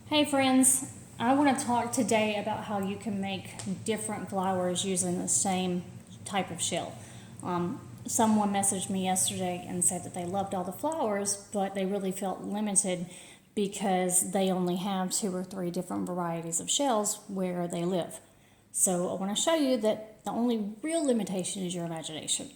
Hey friends, I want to talk today about how you can make different flowers using the same type of shell. Someone messaged me yesterday and said that they loved all the flowers, but they really felt limited because they only have 2 or 3 different varieties of shells where they live. So I want to show you that the only real limitation is your imagination.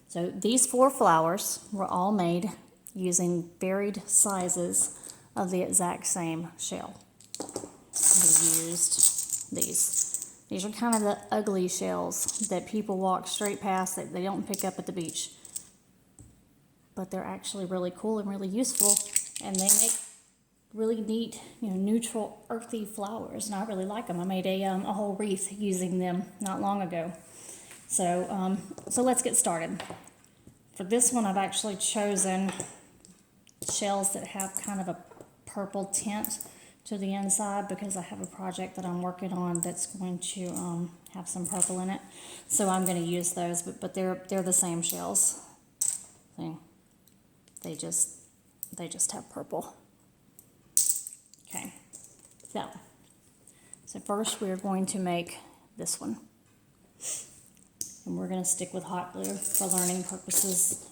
So these 4 flowers were all made using varied sizes of the exact same shell. We used these. These are kind of the ugly shells that people walk straight past that they don't pick up at the beach. But they're actually really cool and really useful, and they make really neat, neutral, earthy flowers, and I really like them. I made a whole wreath using them not long ago. So let's get started. For this one, I've actually chosen shells that have kind of a purple tint to the inside because I have a project that I'm working on that's going to have some purple in it. So I'm going to use those, but they're the same shells. See? They just have purple. Okay. So first we're going to make this one. And we're going to stick with hot glue for learning purposes.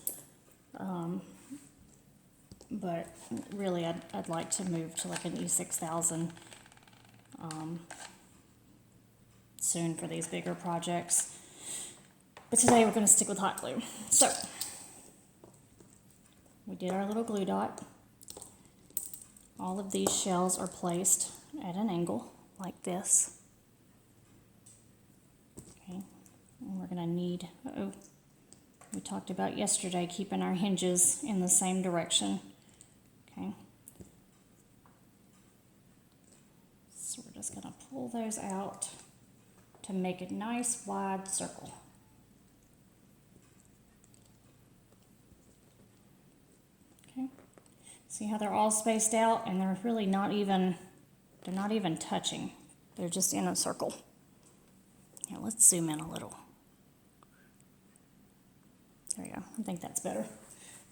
But really, I'd like to move to like an E6000 soon for these bigger projects. But today we're going to stick with hot glue. So we did our little glue dot. All of these shells are placed at an angle like this. Okay, and we're going to need, we talked about yesterday keeping our hinges in the same direction. Okay. So we're just going to pull those out to make a nice wide circle. Okay. See how they're all spaced out and they're really not even touching. They're just in a circle. Now let's zoom in a little. There we go. I think that's better.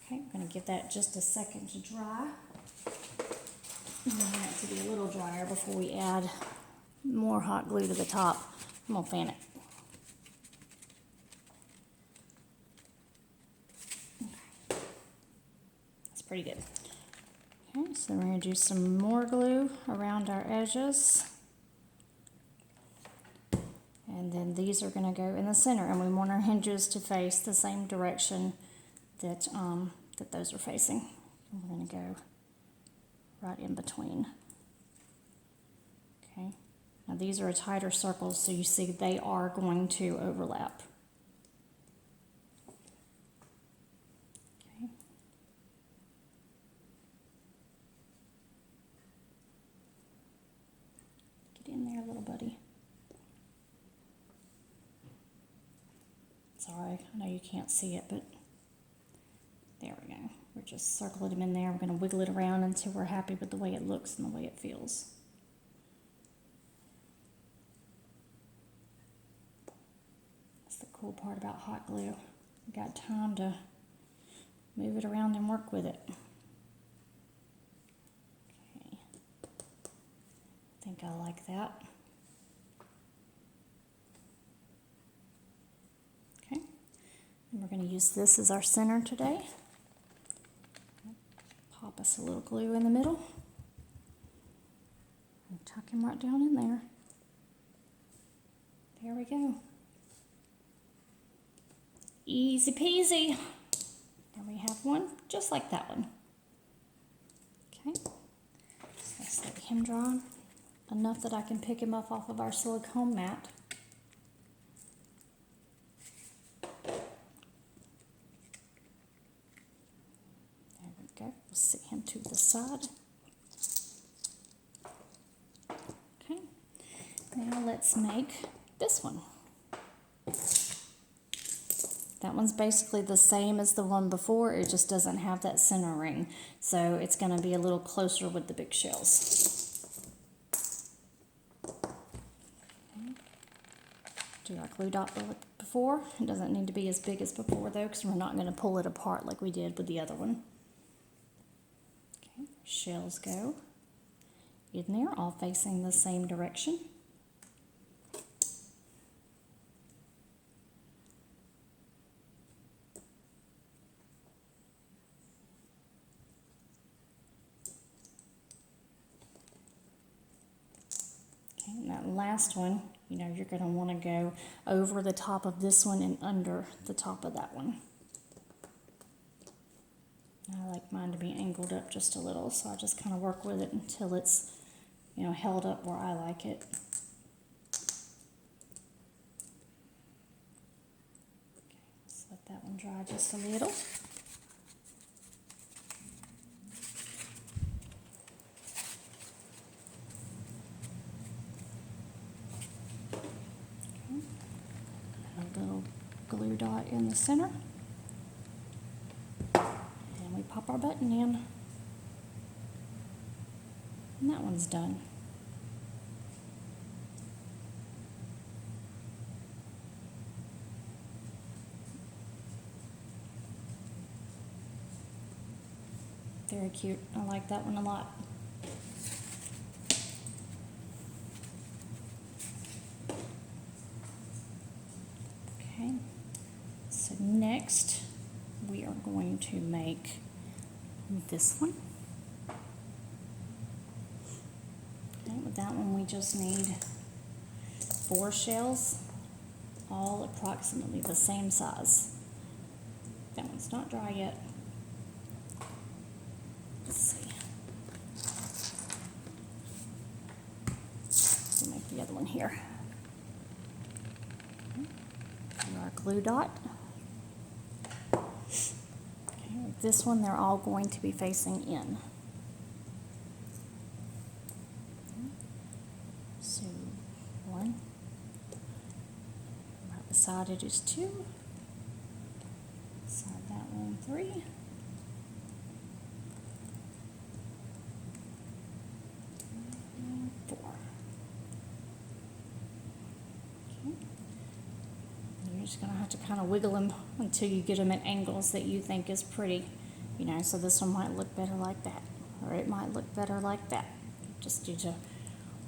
Okay, I'm going to give that just a second to dry. I want it to be a little drier before we add more hot glue to the top. I'm going to fan it. Okay. That's pretty good. Okay, so we're going to do some more glue around our edges. And then these are going to go in the center, and we want our hinges to face the same direction that those are facing. And we're going to go right in between. Okay. Now these are a tighter circle, so you see they are going to overlap. Okay. Get in there, little buddy. Sorry, I know you can't see it, but there we go. We're just circling them in there. We're going to wiggle it around until we're happy with the way it looks and the way it feels. That's the cool part about hot glue. You got time to move it around and work with it. Okay. I think I like that. Okay. And we're going to use this as our center today. Pop us a little glue in the middle and tuck him right down in there. There we go. Easy peasy. And we have one just like that one. Okay. Let's let him dry enough that I can pick him up off of our silicone mat. We'll sit him to the side. Okay, now let's make this one. That one's basically the same as the one before, it just doesn't have that center ring, so it's going to be a little closer with the big shells. Okay. Do our glue dot like before. It doesn't need to be as big as before though, because we're not going to pull it apart like we did with the other one. Shells go, in there, all facing the same direction. Okay, and that last one, you know, you're going to want to go over the top of this one and under the top of that one. I like mine to be angled up just a little, so I just kind of work with it until it's, you know, held up where I like it. Okay, let's let that one dry just a little. Okay. A little glue dot in the center. And we pop our button in. And that one's done. Very cute. I like that one a lot. Okay, so next we are going to make this one. Okay, with that one we just need 4 shells, all approximately the same size. That one's not dry yet. Let's see. We'll make the other one here. Okay. Do our glue dot. Okay, with this one they're all going to be facing in. Okay. So 1. Right beside it is 2. Beside that one 3. And 4. Okay. You're just going to have to kind of wiggle them until you get them at angles that you think is pretty. You know, so this one might look better like that, or it might look better like that. Just need to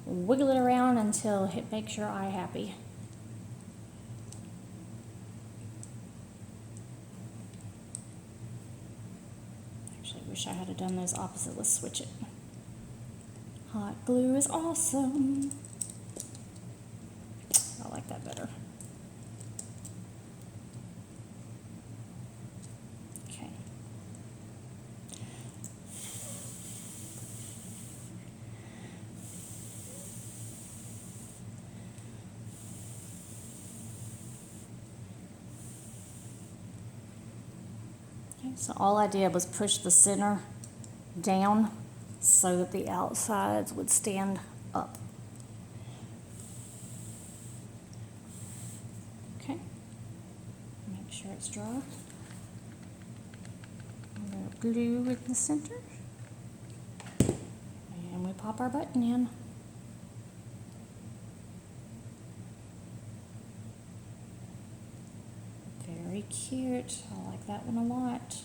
wiggle it around until it makes your eye happy. Actually, I wish I had done those opposite. Let's switch it. Hot glue is awesome. I like that better. Okay. Okay, so all I did was push the center down so that the outsides would stand up. Okay, make sure it's dry. A little glue in the center, and we pop our button in. Very cute. I like that one a lot.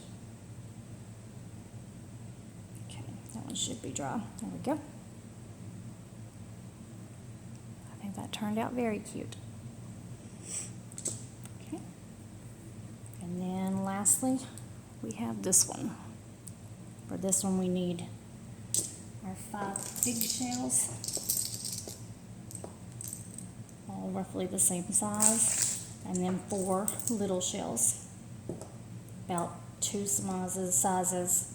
Okay, that one should be dry. There we go. I think that turned out very cute. Okay. And then lastly, we have this one. For this one we need our 5 big shells, all roughly the same size, and then 4 little shells, about 2 sizes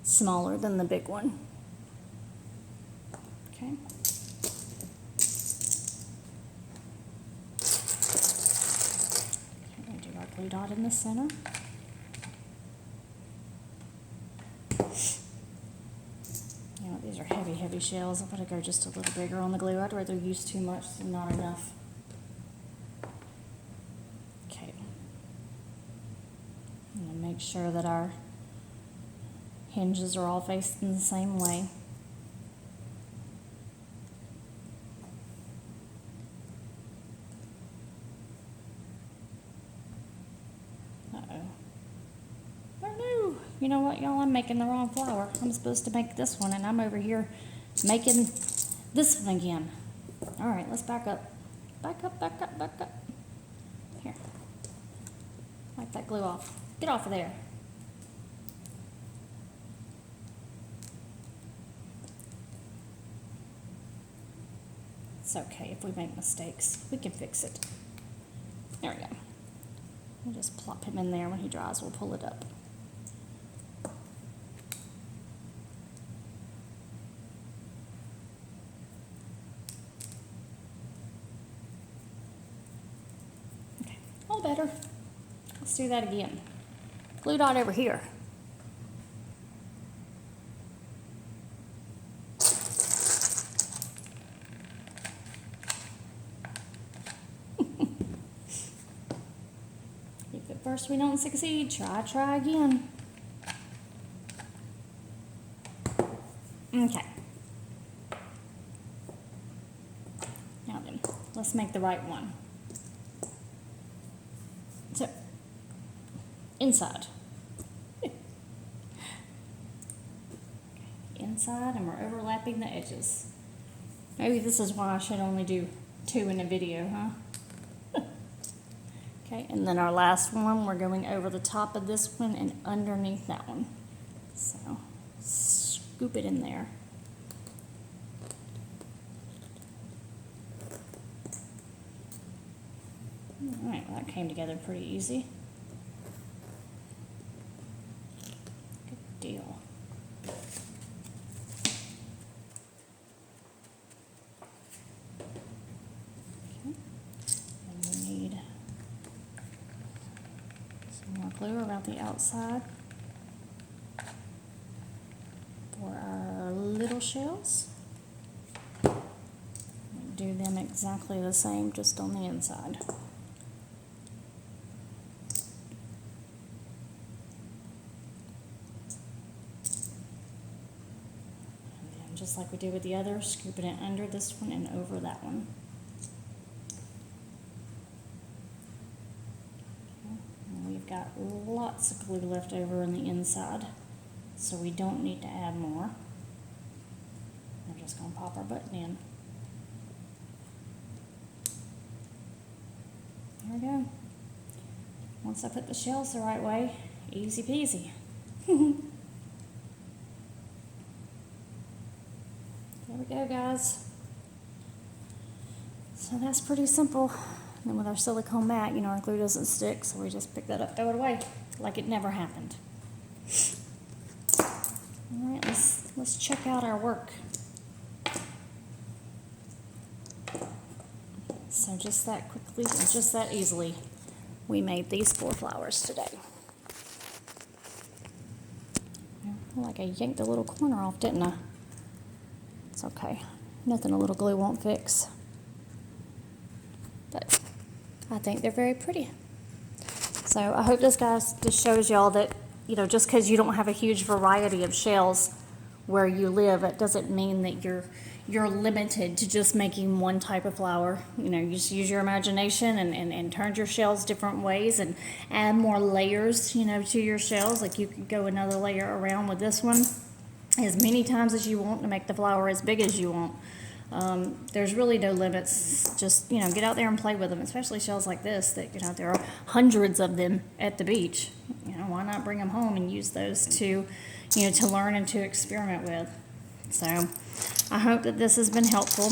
smaller than the big one. Okay. Okay, do our glue dot in the center. You know, these are heavy, heavy shells. I'm going to go just a little bigger on the glue. I'd rather use too much than not enough. Okay. I'm going to make sure that our hinges are all facing the same way. Uh-oh. Oh no! You know what, y'all? I'm making the wrong flower. I'm supposed to make this one, and I'm over here making this one again. All right, let's back up. Back up, back up, back up. Here. Wipe that glue off. Get off of there. It's okay if we make mistakes. We can fix it. There we go. We'll just plop him in there. When he dries, we'll pull it up. Okay, all better. Let's do that again. Glue dot over here. If at first we don't succeed, try again. Okay. Now then, let's make the right one. So, inside. Inside, and we're overlapping the edges. Maybe this is why I should only do 2 in a video, huh? Okay, and then our last one, we're going over the top of this one and underneath that one. So, scoop it in there. All right, well, that came together pretty easy. Good deal. Okay, and we need some more glue around the outside for our little shells. We do them exactly the same, just on the inside. Just like we did with the other, scooping it under this one and over that one. Okay. And we've got lots of glue left over on the inside, so we don't need to add more. We're just going to pop our button in. There we go. Once I put the shells the right way, easy peasy. There we go, guys. So that's pretty simple. And then with our silicone mat, our glue doesn't stick, so we just pick that up, throw it away, like it never happened. All right, let's check out our work. So just that quickly and just that easily, we made these 4 flowers today. Like I yanked a little corner off, didn't I? It's okay. Nothing a little glue won't fix. But I think they're very pretty. So I hope this shows y'all that, just because you don't have a huge variety of shells where you live, it doesn't mean that you're limited to just making one type of flower. You just use your imagination and turn your shells different ways and add more layers, to your shells. Like you could go another layer around with this one as many times as you want to make the flower as big as you want. There's really no limits. Just, get out there and play with them, especially shells like this that, there are hundreds of them at the beach. Why not bring them home and use those to, to learn and to experiment with. So I hope that this has been helpful.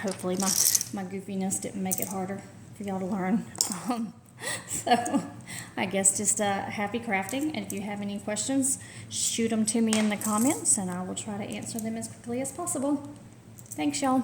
Hopefully my goofiness didn't make it harder for y'all to learn. So I guess just happy crafting, and if you have any questions, shoot them to me in the comments and I will try to answer them as quickly as possible. Thanks, y'all.